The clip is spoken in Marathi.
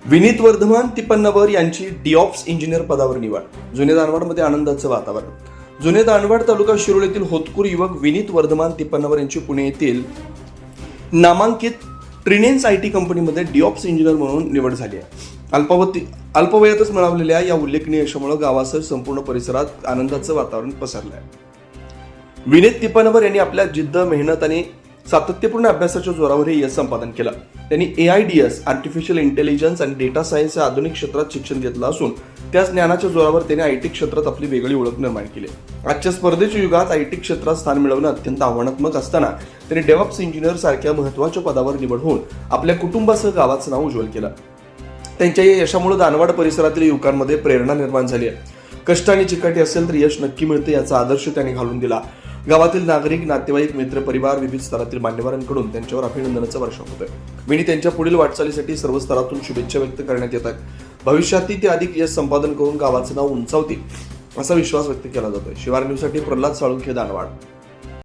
विनीत वर्धमान तिपन्नवर यांची डिऑप्स इंजिनियर पदावर निवड. जुने दानवाडमध्ये आनंदाचं वातावरण. जुने दानवाड तालुका शिरोळ येथील होतकूर युवक विनीत वर्धमान तिपन्नवर यांची पुणे येथील नामांकित ट्रिनेन्स IT कंपनीमध्ये डिऑप्स इंजिनियर म्हणून निवड झाली आहे. अल्पवयातच मिळवलेल्या या उल्लेखनीय यशामुळे गावासह संपूर्ण परिसरात आनंदाचं वातावरण पसरलं आहे. विनीत तिपन्नवर यांनी आपल्या जिद्द, मेहनत आणि सातत्यपूर्ण अभ्यासाच्या जोरावर हे यश संपादन केलं. त्यांनी AIDS, आर्टिफिशियल इंटेलिजन्स आणि डेटा सायन्स या आधुनिक क्षेत्रात शिक्षण घेतलं असून त्याच ज्ञानाच्या जोरावर त्यांनी IT क्षेत्रात आपली वेगळी ओळख निर्माण केली. आजच्या स्पर्धेच्या युगात IT क्षेत्रात स्थान मिळवणं अत्यंत आव्हानात्मक असताना त्यांनी डेव्हऑप्स इंजिनियर सारख्या महत्त्वाच्या पदावर निवड होऊन आपल्या कुटुंबासह गावाचं नाव उज्ज्वल केलं. त्यांच्या या यशामुळे दानवाड परिसरातील युवकांमध्ये प्रेरणा निर्माण झाली आहे. कष्ट आणि चिकाटी असेल तर यश नक्की मिळते याचा आदर्श त्यांनी घालून दिला. गावातील नागरिक, नातेवाईक, मित्रपरिवार, विविध स्तरातील मान्यवरांकडून त्यांच्यावर अभिनंदनाचा वर्षाव होतोय. विनीत त्यांच्या पुढील वाटचालीसाठी सर्व स्तरातून शुभेच्छा व्यक्त करण्यात येत आहेत. भविष्यातही ते अधिक यश संपादन करून गावाचं नाव उंचावतील असा विश्वास व्यक्त केला जातोय. शिवार न्यूजसाठी प्रल्हाद साळुंखे, दानवाड.